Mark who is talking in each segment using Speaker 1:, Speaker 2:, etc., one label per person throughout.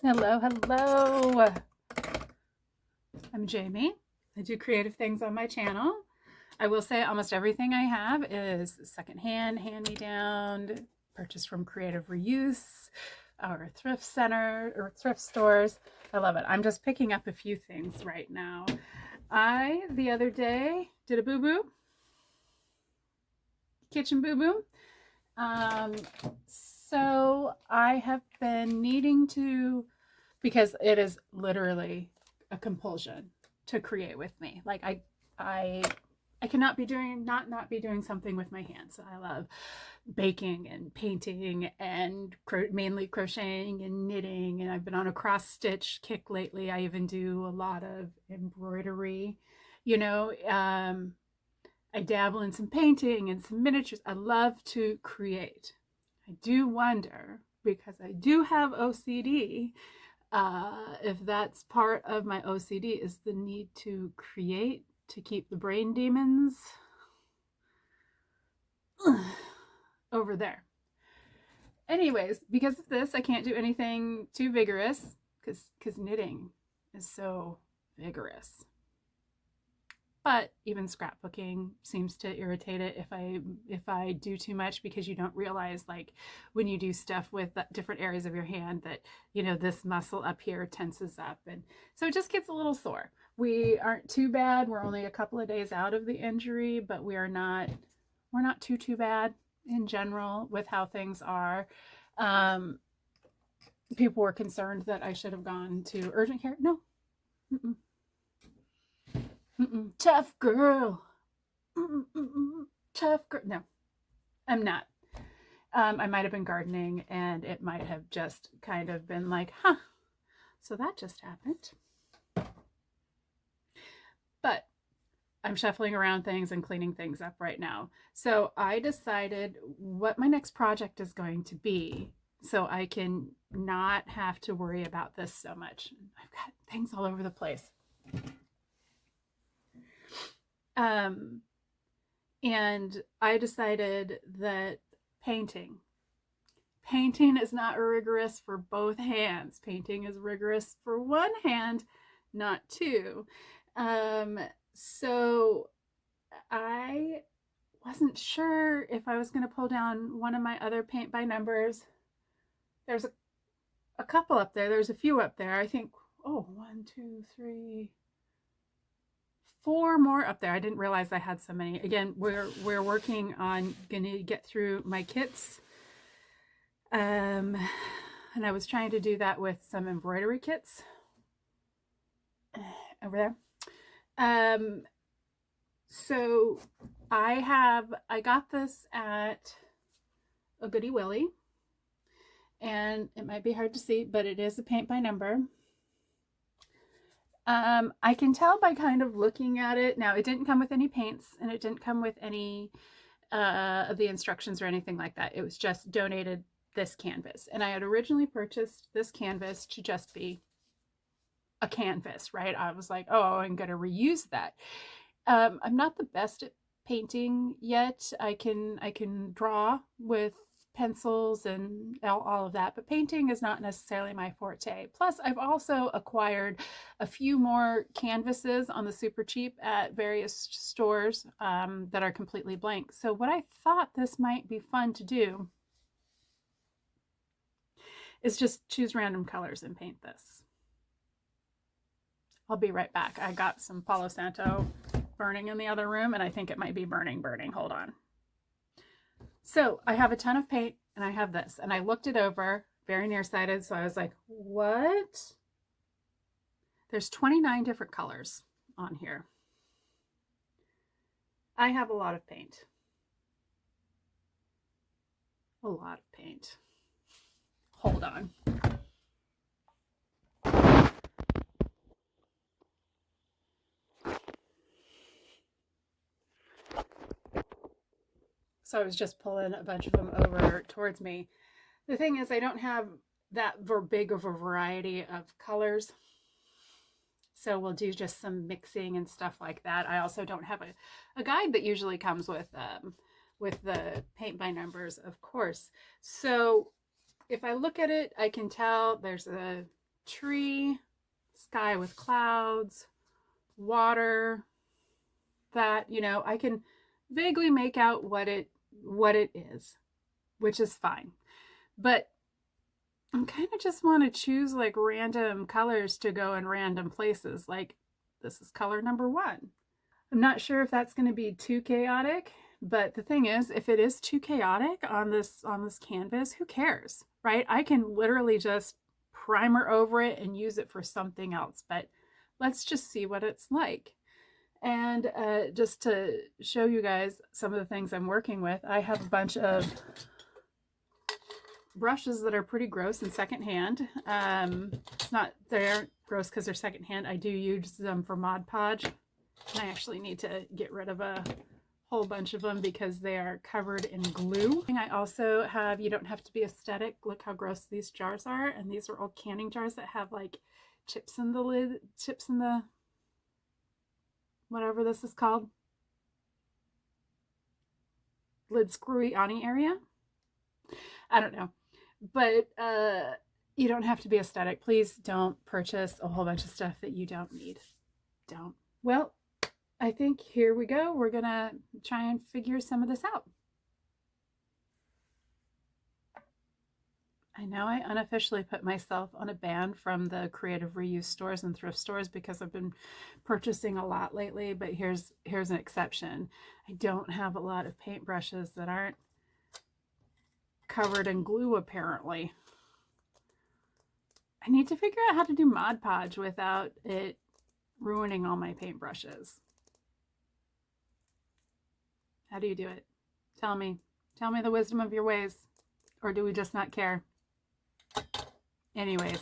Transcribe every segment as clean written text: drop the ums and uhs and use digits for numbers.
Speaker 1: Hello, hello. I'm Jamie. I do creative things on my channel. I will say almost everything I have is secondhand, hand-me-down, purchased from Creative Reuse or thrift center or thrift stores. I love it. I'm just picking up a few things right now. The other day, did a boo-boo, kitchen boo-boo. Um, so I have been needing to, because it is literally a compulsion to create with me. Like I I cannot be doing not be doing something with my hands. I love baking and painting and mainly crocheting and knitting, and I've been on a cross stitch kick lately. I even do a lot of embroidery. You know, I dabble in some painting and some miniatures. I love to create. I do wonder, because I do have OCD, if that's part of my OCD, is the need to create to keep the brain demons over there. Anyways, because of this, I can't do anything too vigorous because knitting is so vigorous. But even scrapbooking seems to irritate it if I do too much, because you don't realize, like, when you do stuff with different areas of your hand, that this muscle up here tenses up, and so it just gets a little sore. We aren't too bad. We're only a couple of days out of the injury, but we're not too bad in general with how things are. Um, People were concerned that I should have gone to urgent care. No. Mm-mm. Mm-mm. Tough girl. Mm-mm. Tough girl. No, I'm not. I might have been gardening, and it might have just kind of been like, huh, so that just happened. But I'm shuffling around things and cleaning things up right now. So I decided what my next project is going to be, so I can not have to worry about this so much. I've got things all over the place. Um, and I decided that painting painting is not rigorous for both hands. Painting is rigorous for one hand, not two. Um, so I wasn't sure if I was going to pull down one of my other paint by numbers. There's a couple up there. There's a few up there. I think, oh, 1, 2, 3, 4 more up there. I didn't realize I had so many. Again, we're working on going to get through my kits. And I was trying to do that with some embroidery kits over there. So I got this at a Goody Willie, and it might be hard to see, but it is a paint by number. I can tell by kind of looking at it. Now, it didn't come with any paints, and it didn't come with any of the instructions or anything like that. It was just donated this canvas. And I had originally purchased this canvas to just be a canvas, right? I was like, oh, I'm going to reuse that. I'm not the best at painting yet. I can draw with pencils and all of that, but painting is not necessarily my forte. Plus, I've also acquired a few more canvases on the super cheap at various stores that are completely blank. So what I thought this might be fun to do is just choose random colors and paint this. I'll be right back. I got some Palo Santo burning in the other room, and I think it might be burning. Hold on. So I have a ton of paint, and I have this, and I looked it over very nearsighted. So I was like, what? There's 29 different colors on here. I have a lot of paint. A lot of paint. Hold on. So I was just pulling a bunch of them over towards me. The thing is, I don't have that big of a variety of colors. So we'll do just some mixing and stuff like that. I also don't have a guide that usually comes with the paint by numbers, of course. So if I look at it, I can tell there's a tree, sky with clouds, water, that, you know, I can vaguely make out what it is, which is fine. But I kind of just want to choose like random colors to go in random places. Like this is color number 1. I'm not sure if that's going to be too chaotic, but the thing is, if it is too chaotic on this canvas, who cares, right? I can literally just primer over it and use it for something else. But let's just see what it's like. And just to show you guys some of the things I'm working with, I have a bunch of brushes that are pretty gross and secondhand. It's not, they aren't gross because they're secondhand. I do use them for Mod Podge. I actually need to get rid of a whole bunch of them because they are covered in glue. I also have, you don't have to be aesthetic. Look how gross these jars are. And these are old canning jars that have like chips in the lid, chips in the, whatever this is called, lid screwy Ani area. I don't know. But you don't have to be aesthetic. Please don't purchase a whole bunch of stuff that you don't need. Don't. Well, I think here we go. We're going to try and figure some of this out. I know I unofficially put myself on a ban from the creative reuse stores and thrift stores because I've been purchasing a lot lately, but here's an exception. I don't have a lot of paintbrushes that aren't covered in glue, apparently. I need to figure out how to do Mod Podge without it ruining all my paintbrushes. How do you do it? Tell me the wisdom of your ways, or do we just not care? Anyways.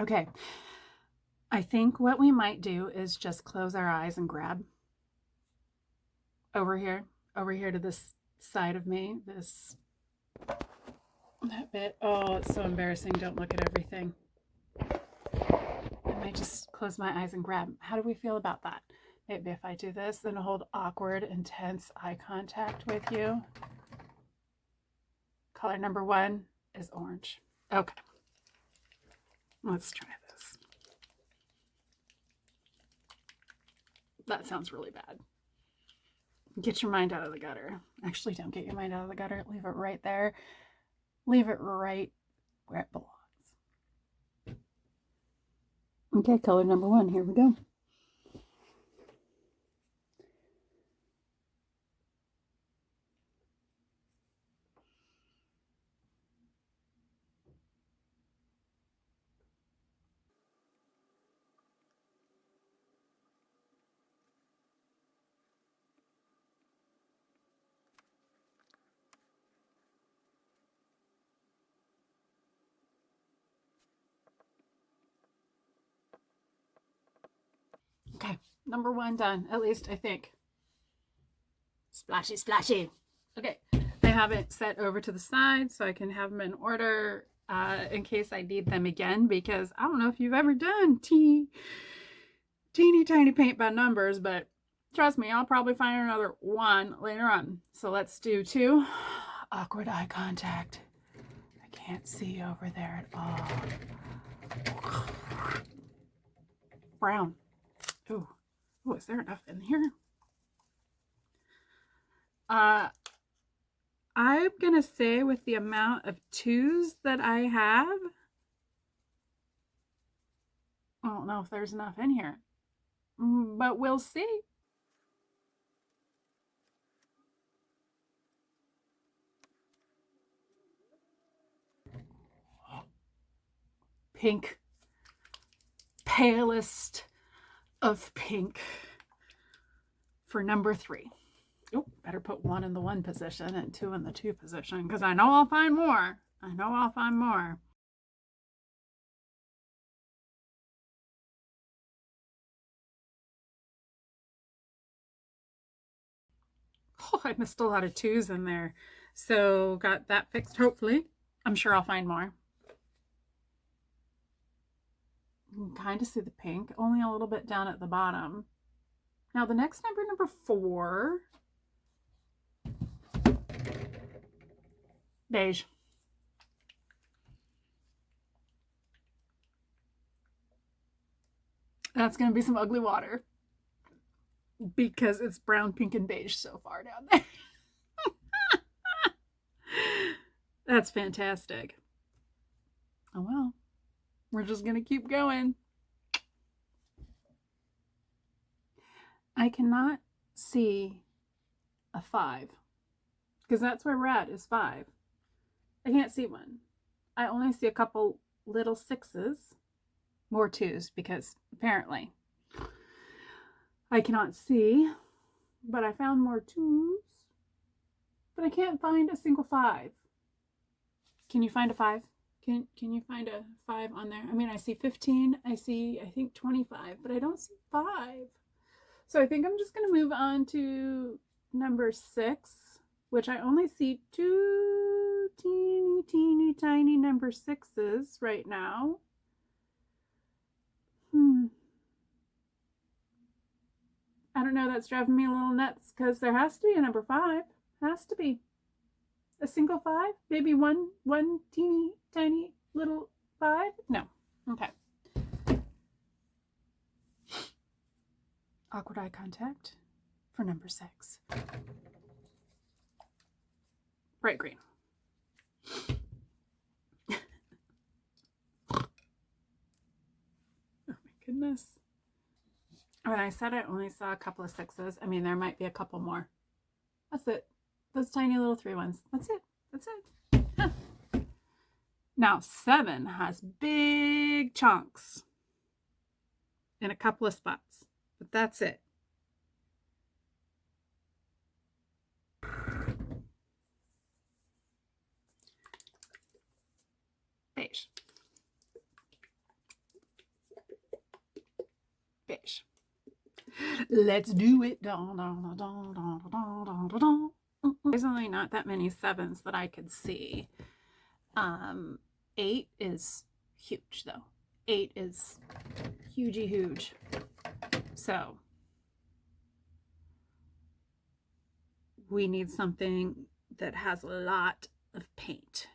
Speaker 1: Okay. I think what we might do is just close our eyes and grab over here to this side of me, that bit. Oh, it's so embarrassing. Don't look at everything. I might just close my eyes and grab. How do we feel about that? Maybe if I do this and hold awkward, intense eye contact with you. Color number 1 is orange. Okay. Let's try this. That sounds really bad. Get your mind out of the gutter. Actually, don't get your mind out of the gutter. Leave it right there. Leave it right where it belongs. Okay, color number 1. Here we go. Okay, number 1 done, at least I think. Splashy, splashy. Okay, I have it set over to the side so I can have them in order in case I need them again, because I don't know if you've ever done teeny tiny paint by numbers, but trust me, I'll probably find another 1 later on. So let's do 2. Awkward eye contact. I can't see over there at all. Brown. Oh, is there enough in here? I'm gonna say with the amount of 2s that I have, I don't know if there's enough in here, but we'll see. Pink. Palest of pink for number 3. Oh, better put 1 in the 1 position and 2 in the 2 position, because I know I'll find more. Oh, I missed a lot of 2s in there. So got that fixed, hopefully. I'm sure I'll find more. You can kind of see the pink, only a little bit down at the bottom. Now the next number 4, Beige. That's going to be some ugly water because it's brown, pink, and beige so far down there. That's fantastic. Oh well, we're just going to keep going. I cannot see a 5 because that's where we're at is 5. I can't see one. I only see a couple little 6s, more 2s because apparently I cannot see, but I found more 2s, but I can't find a single 5. Can you find a 5? Can you find a 5 on there? I mean, I see 15, I see, I think 25, but I don't see 5. So I think I'm just going to move on to number 6, which I only see 2 teeny tiny number 6s right now. I don't know, that's driving me a little nuts because there has to be a number 5. Has to be. A single 5? Maybe one teeny tiny little 5? No. Okay. Awkward eye contact for number 6. Bright green. Oh my goodness. When I said I only saw a couple of 6s, I mean, there might be a couple more. That's it. Those tiny little 3 ones. That's it. That's it. Huh. Now, 7 has big chunks in a couple of spots, but that's it. Beige. Beige. Let's do it. There's only not that many 7s that I could see. 8 is huge though. 8 is huge. So we need something that has a lot of paint.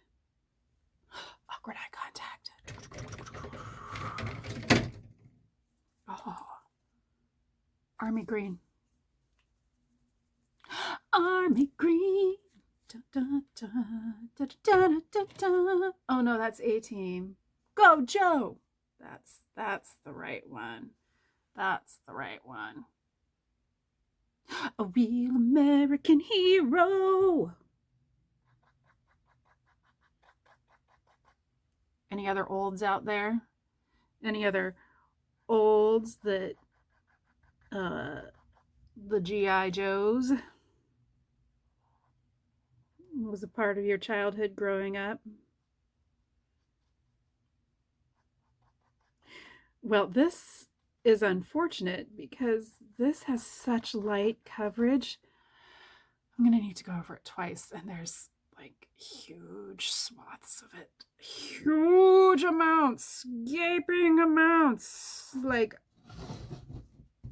Speaker 1: Awkward eye contact. Oh. Army green. Army green. Da, da, da, da, da, da. Oh no, that's A-Team. Go Joe. That's the right one. That's the right one. A real American hero. Any other olds out there? Any other olds that the G.I. Joes was a part of your childhood growing up? Well, this is unfortunate because this has such light coverage. I'm going to need to go over it twice, and there's like huge swaths of it. Huge amounts, gaping amounts, like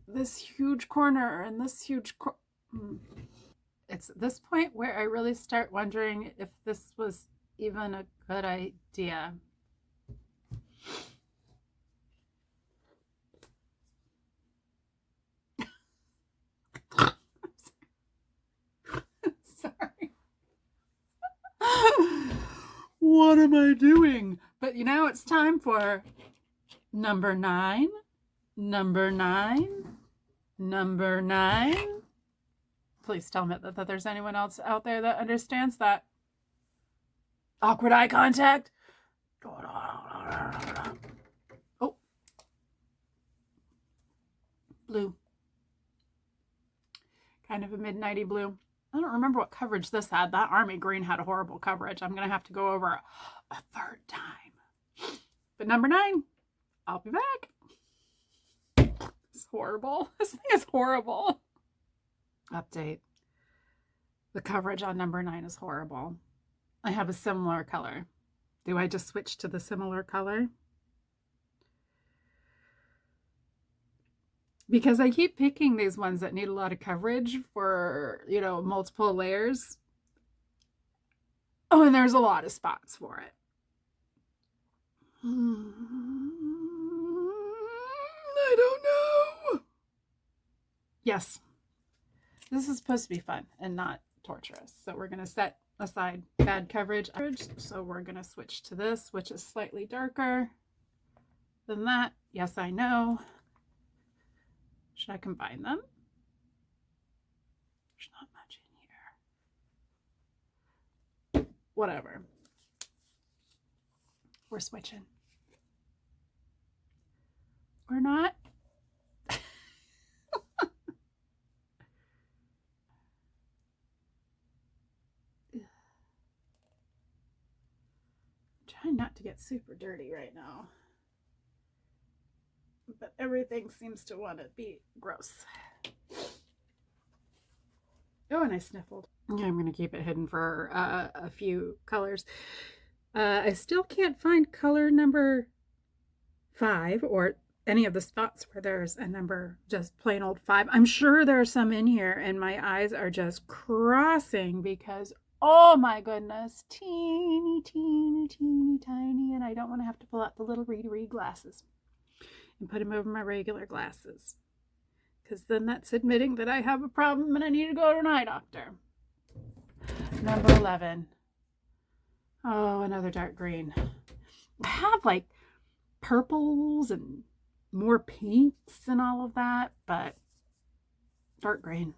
Speaker 1: this huge corner and this huge It's at this point where I really start wondering if this was even a good idea. Sorry. What am I doing? But you know, it's time for number 9. Number 9. Number 9. Please tell me that there's anyone else out there that understands that. Awkward eye contact. Oh. Blue. Kind of a midnighty blue. I don't remember what coverage this had. That army green had a horrible coverage. I'm going to have to go over a third time. But number 9, I'll be back. It's horrible. This thing is horrible. Update. The coverage on number 9 is horrible. I have a similar color. Do I just switch to the similar color? Because I keep picking these ones that need a lot of coverage for, multiple layers. Oh, and there's a lot of spots for it. I don't know. Yes, this is supposed to be fun and not torturous. So we're going to set aside bad coverage. So we're going to switch to this, which is slightly darker than that. Yes, I know. Should I combine them? There's not much in here. Whatever. We're switching. We're not. Trying not to get super dirty right now. But everything seems to want to be gross. Oh, and I sniffled. Okay, I'm going to keep it hidden for a few colors. I still can't find color number 5 or any of the spots where there's a number, just plain old 5. I'm sure there are some in here, and my eyes are just crossing because, oh my goodness, teeny, teeny, teeny, tiny, and I don't want to have to pull out the little read glasses and put them over my regular glasses, because then that's admitting that I have a problem and I need to go to an eye doctor. Number 11. Oh, another dark green. I have like purples and more pinks and all of that, but dark green.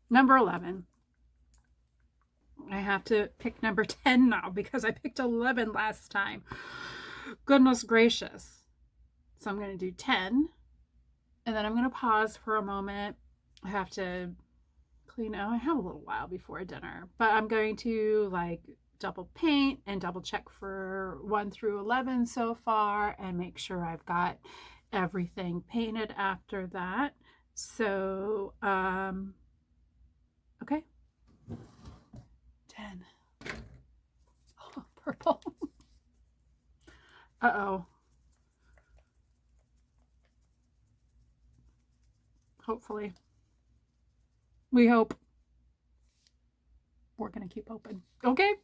Speaker 1: Number 11. I have to pick number 10 now because I picked 11 last time. Goodness gracious. So I'm going to do 10, and then I'm going to pause for a moment. I have to clean out. I have a little while before dinner, but I'm going to like double paint and double check for 1 through 11 so far and make sure I've got everything painted after that. So, okay. 10. Oh, purple. Uh-oh. Hopefully. We hope. We're going to keep open. Okay?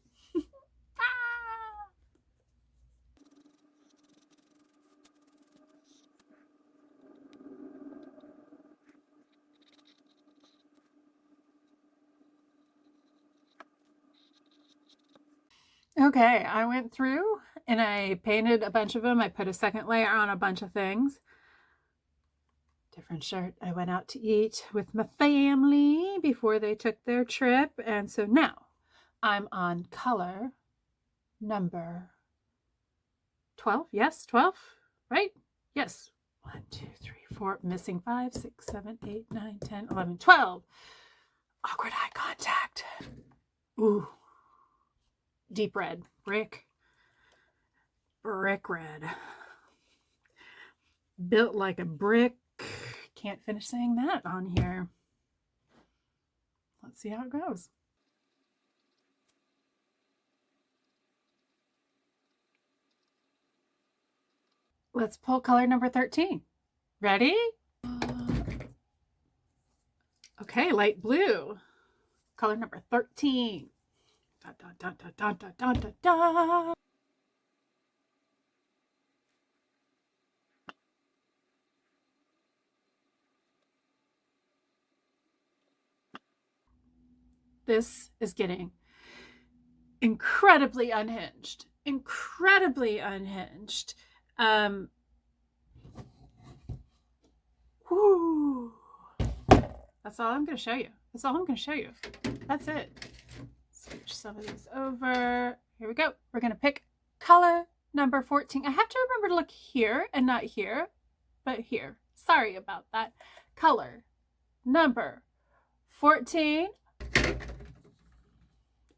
Speaker 1: Okay, I went through and I painted a bunch of them. I put a second layer on a bunch of things. Different shirt. I went out to eat with my family before they took their trip. And so now I'm on color number 12. Yes, 12, right? Yes. 1, 2, 3, 4. Missing 5, 6, 7, 8, 9, 10, 11, 12. Awkward eye contact. Ooh. Deep red. Brick red. Built like a brick. Can't finish saying that on here. Let's see how it goes. Let's pull color number 13. Ready? Okay, light blue. Color number 13. Da, da, da, da, da, da, da, da. This is getting incredibly unhinged. Incredibly unhinged. Whoo. That's all I'm going to show you. That's all I'm going to show you. That's it. Switch some of these over. Here we go. We're going to pick color number 14. I have to remember to look here and not here, but here. Sorry about that. Color number 14.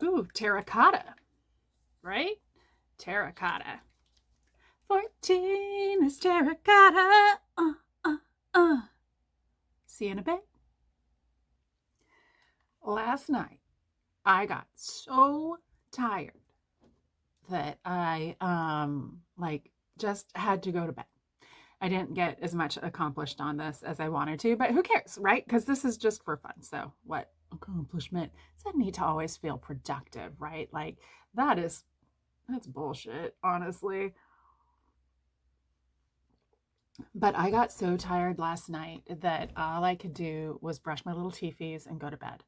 Speaker 1: Ooh, terracotta, right? Terracotta. 14 is terracotta. See you in a bit. Last night, I got so tired that I just had to go to bed. I didn't get as much accomplished on this as I wanted to, but who cares, right? Because this is just for fun. So what accomplishment. So I need to always feel productive, right? Like that's bullshit, honestly. But I got so tired last night that all I could do was brush my little teethies and go to bed.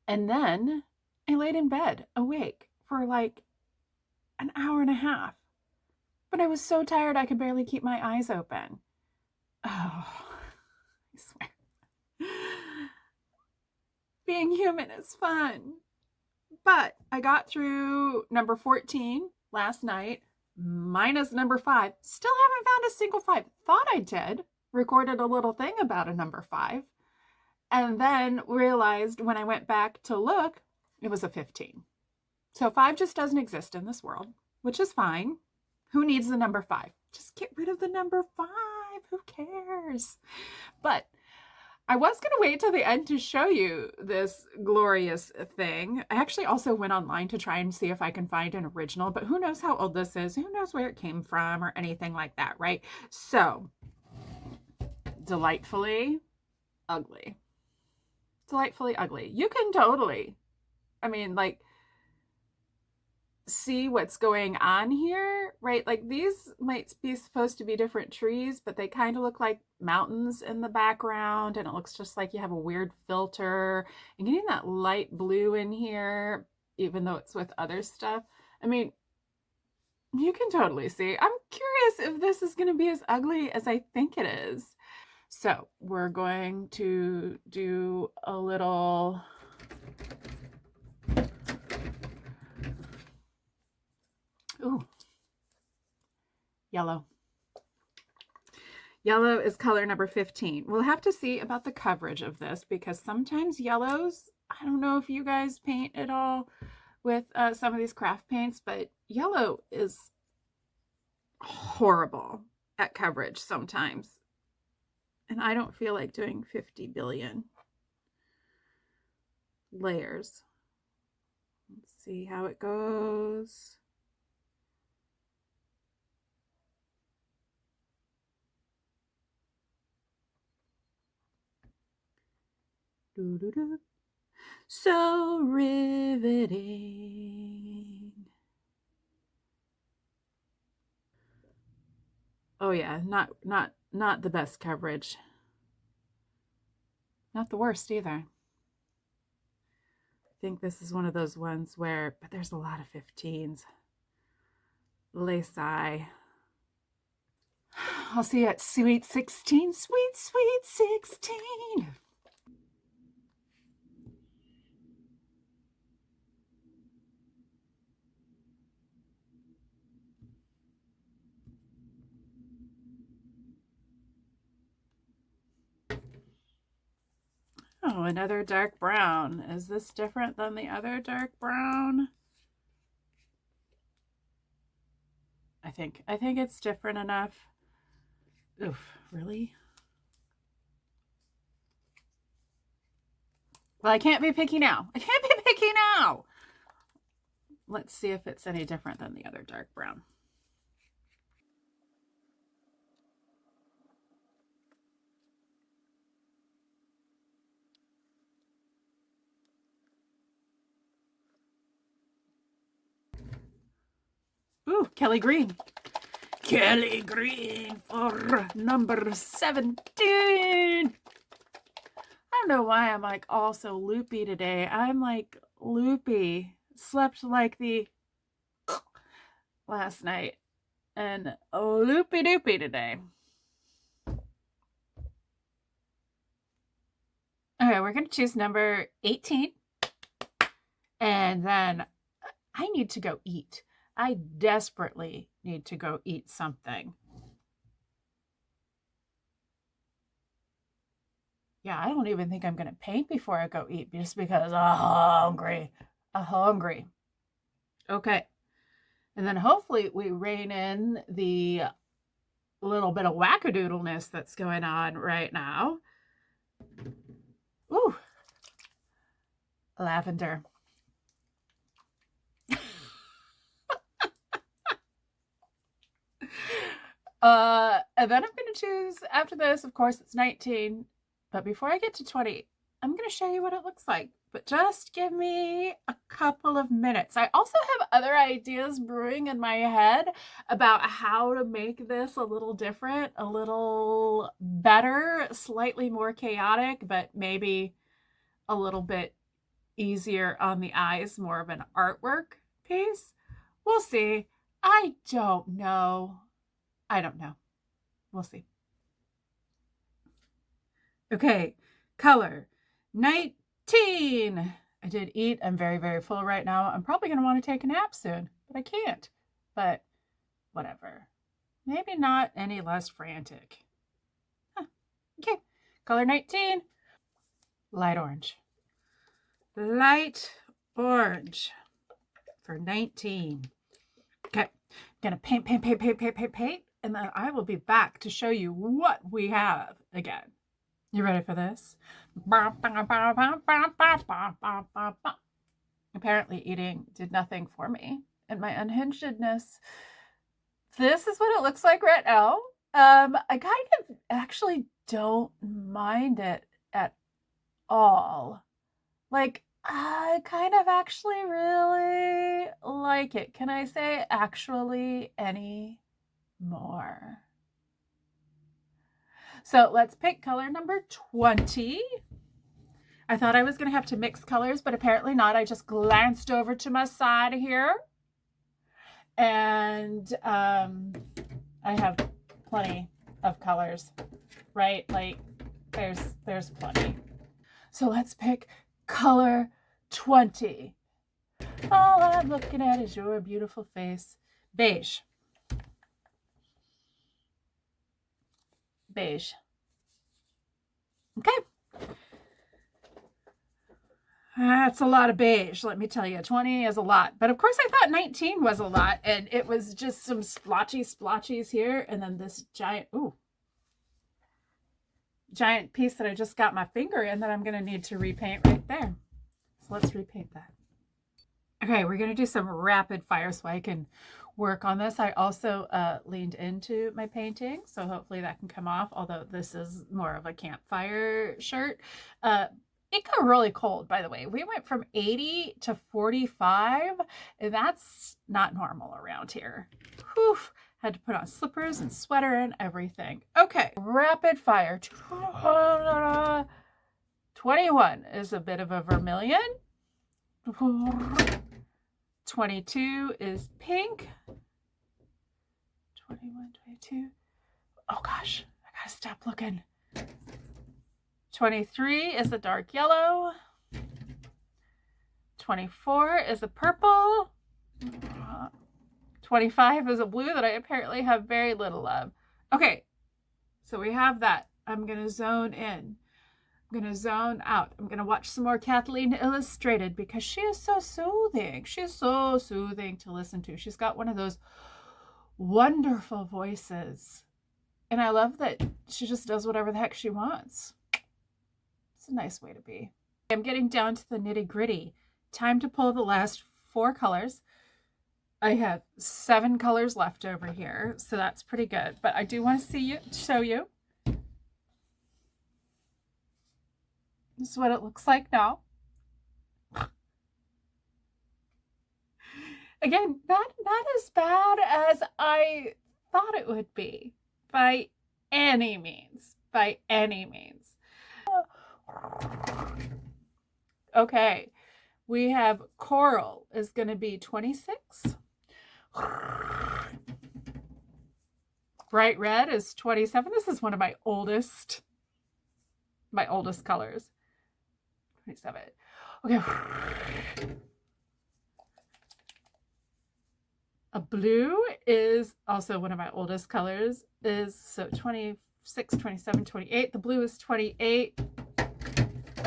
Speaker 1: And then I laid in bed awake for like an hour and a half. But I was so tired I could barely keep my eyes open. Oh, I swear. Being human is fun. But I got through number 14 last night, minus number 5. Still haven't found a single 5. Thought I did. Recorded a little thing about a number 5. And then realized when I went back to look, it was a 15. So 5 just doesn't exist in this world, which is fine. Who needs the number 5? Just get rid of the number 5. Who cares? But I was going to wait till the end to show you this glorious thing. I actually also went online to try and see if I can find an original, but who knows how old this is? Who knows where it came from or anything like that, right? So, delightfully ugly. Delightfully ugly. You can totally, I mean, like, see what's going on here, right? Like these might be supposed to be different trees, but they kind of look like mountains in the background, and it looks just like you have a weird filter. And getting that light blue in here, even though it's with other stuff. I mean, you can totally see. I'm curious if this is going to be as ugly as I think it is. So we're going to do a little ooh, yellow. Yellow is color number 15. We'll have to see about the coverage of this because sometimes yellows, I don't know if you guys paint at all with some of these craft paints, but yellow is horrible at coverage sometimes. And I don't feel like doing 50 billion layers. Let's see how it goes. Doo-doo-doo. So riveting. Oh yeah, not the best coverage. Not the worst either. I think this is one of those ones where, but there's a lot of 15s. Lacy. I'll see you at sweet 16. Sweet, sweet 16. Oh, another dark brown. Is this different than the other dark brown? I think it's different enough. Oof, really? Well, I can't be picky now. I can't be picky now. Let's see if it's any different than the other dark brown. Ooh, Kelly Green. Kelly Green for number 17. I don't know why I'm like all so loopy today. I'm like loopy. Slept like the last night and loopy doopy today. Okay, we're going to choose number 18. And then I need to go eat. I desperately need to go eat something. Yeah, I don't even think I'm going to paint before I go eat just because I'm hungry. I'm hungry. Okay. And then hopefully we rein in the little bit of wackadoodleness that's going on right now. Ooh. Lavender. And then I'm going to choose after this, of course, it's 19. But before I get to 20, I'm going to show you what it looks like but just give me a couple of minutes. I also have other ideas brewing in my head about how to make this a little different, a little better, slightly more chaotic, but maybe a little bit easier on the eyes, more of an artwork piece. We'll see. I don't know. We'll see. Okay, color 19. I did eat. I'm very, very full right now. I'm probably going to want to take a nap soon, but I can't. But whatever. Maybe not any less frantic. Huh. Okay, color 19. Light orange. Light orange for 19. Okay, I'm going to paint, and then I will be back to show you what we have again. You ready for this? Apparently eating did nothing for me and my unhingedness. This is what it looks like right now. I kind of actually don't mind it at all. Like, I kind of actually really like it. Can I say actually any more? So let's pick color number 20. I thought I was going to have to mix colors, but apparently not. I just glanced over to my side here. And I have plenty of colors, right? Like there's plenty. So let's pick color 20. All I'm looking at is your beautiful face. Beige. Beige. Okay. That's a lot of beige, let me tell you. 20 is a lot. But of course I thought 19 was a lot, and it was just some splotchies here, and then this giant piece that I just got my finger in that I'm going to need to repaint right there. So let's repaint that. Okay, we're going to do some rapid fire so I can work on this. I also leaned into my painting, so hopefully that can come off, although this is more of a campfire shirt. It got really cold, by the way. We went from 80 to 45, and that's not normal around here. Whew. Had to put on slippers and sweater and everything. Okay, rapid fire. 21 is a bit of a vermilion. 22 is pink. 21, 22. Oh gosh, I gotta stop looking. 23 is a dark yellow. 24 is a purple. 25 is a blue that I apparently have very little of. Okay, so we have that. I'm going to zone in. I'm going to zone out. I'm going to watch some more Kathleen Illustrated because she is so soothing. She is so soothing to listen to. She's got one of those wonderful voices. And I love that she just does whatever the heck she wants. It's a nice way to be. I'm getting down to the nitty-gritty. Time to pull the last 4 colors. I have 7 colors left over here, so that's pretty good. But I do want to show you. This is what it looks like now. Again, not as bad as I thought it would be, by any means. By any means. Okay, we have coral is going to be 26. Bright red is 27. This is one of my oldest colors. 27. Okay. A blue is also one of my oldest colors. Is so 26, 27, 28. The blue is 28.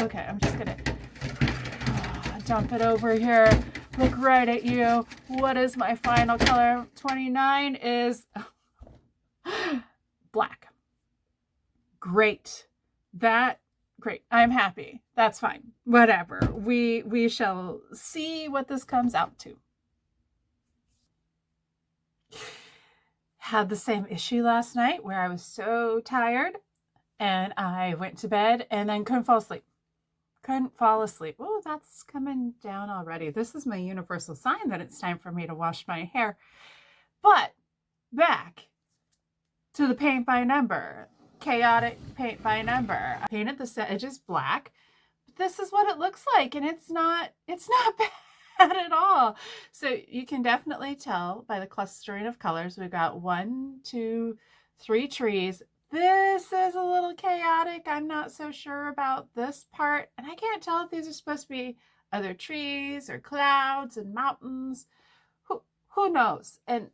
Speaker 1: Okay, I'm just gonna dump it over here. Look right at you. What is my final color? 29 is black. Great. Great. I'm happy. That's fine. Whatever. We shall see what this comes out to. Had the same issue last night where I was so tired and I went to bed and then couldn't fall asleep. couldn't fall asleep. Oh, that's coming down already. This is my universal sign that it's time for me to wash my hair. But back to the paint by number, chaotic paint by number. I painted the edges black. But this is what it looks like, and it's not bad at all. So you can definitely tell by the clustering of colors. We've got 1, 2, 3 trees. This is a little chaotic. I'm not so sure about this part. And I can't tell if these are supposed to be other trees or clouds and mountains. Who knows? And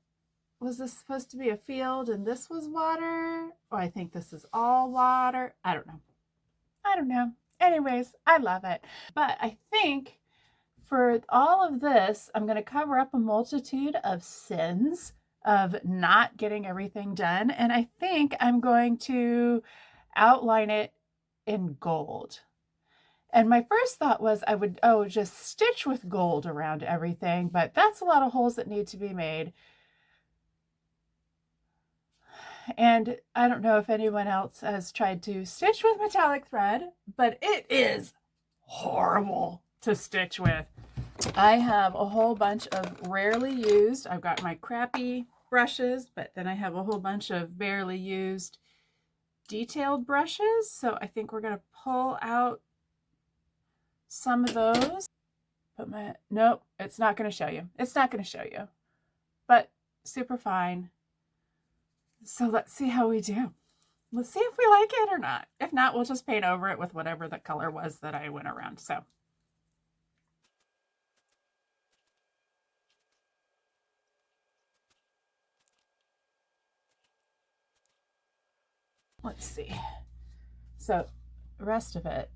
Speaker 1: was this supposed to be a field and this was water? Or I think this is all water. I don't know. Anyways, I love it. But I think for all of this, I'm going to cover up a multitude of sins of not getting everything done. And I think I'm going to outline it in gold. And my first thought was I would, just stitch with gold around everything, but that's a lot of holes that need to be made. And I don't know if anyone else has tried to stitch with metallic thread, but it is horrible to stitch with. I have a whole bunch of rarely used, I've got my crappy brushes, but then I have a whole bunch of barely used detailed brushes. So I think we're going to pull out some of those. Nope, it's not going to show you. It's not going to show you, but super fine. So let's see how we do. Let's see if we like it or not. If not, we'll just paint over it with whatever the color was that I went around. So let's see. So the rest of it,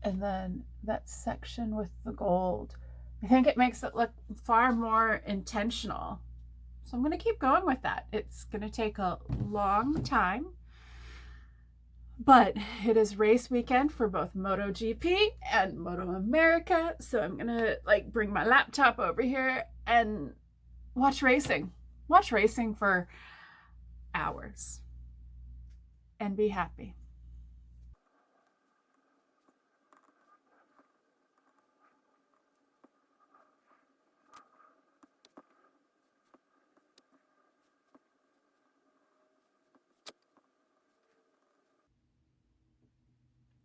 Speaker 1: and then that section with the gold, I think it makes it look far more intentional. So I'm going to keep going with that. It's going to take a long time, but it is race weekend for both MotoGP and Moto America. So I'm going to bring my laptop over here and watch racing for hours and be happy.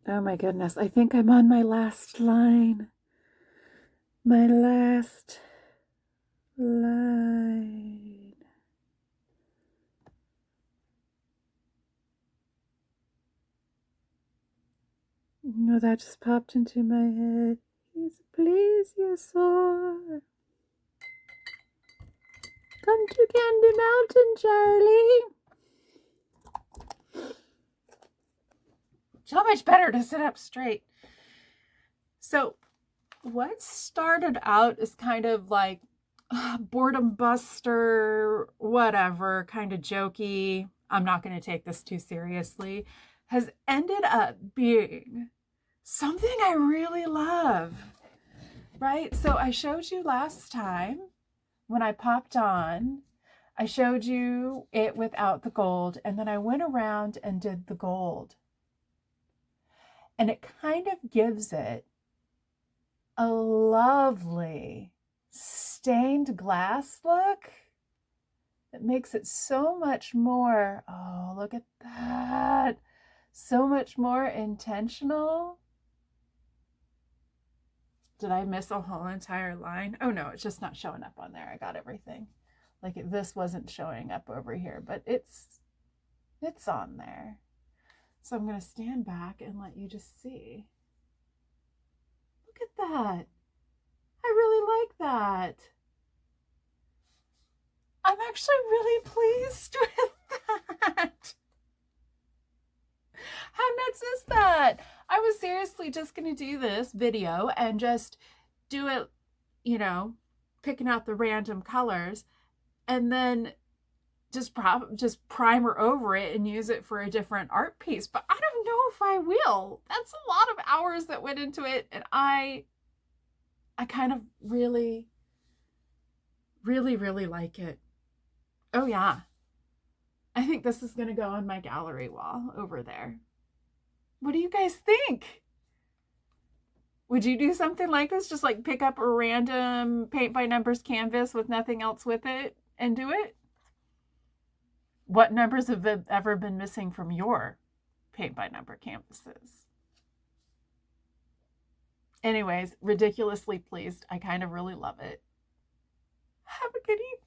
Speaker 1: Oh my goodness, I think I'm on my last line. My last line. No, that just popped into my head. He's a plesiosaur. Come to Candy Mountain, Charlie. So much better to sit up straight. So what started out as kind of like boredom buster, whatever, kind of jokey, I'm not going to take this too seriously, has ended up being something I really love, right? So I showed you last time when I popped on, I showed you it without the gold, and then I went around and did the gold. And it kind of gives it a lovely stained glass look that makes it so much more, oh, look at that, so much more intentional. Did I miss a whole entire line? Oh no, it's just not showing up on there. I got everything. This wasn't showing up over here, but it's on there. So I'm going to stand back and let you just see. Look at that. I really like that. I'm actually really pleased with that. How nuts is that? I was seriously just going to do this video and just do it, picking out the random colors and then just primer over it and use it for a different art piece. But I don't know if I will. That's a lot of hours that went into it. And I kind of really, really, really like it. Oh yeah. I think this is going to go on my gallery wall over there. What do you guys think? Would you do something like this? Just like pick up a random paint by numbers canvas with nothing else with it and do it? What numbers have ever been missing from your paint by number canvases? Anyways, ridiculously pleased. I kind of really love it. Have a good evening.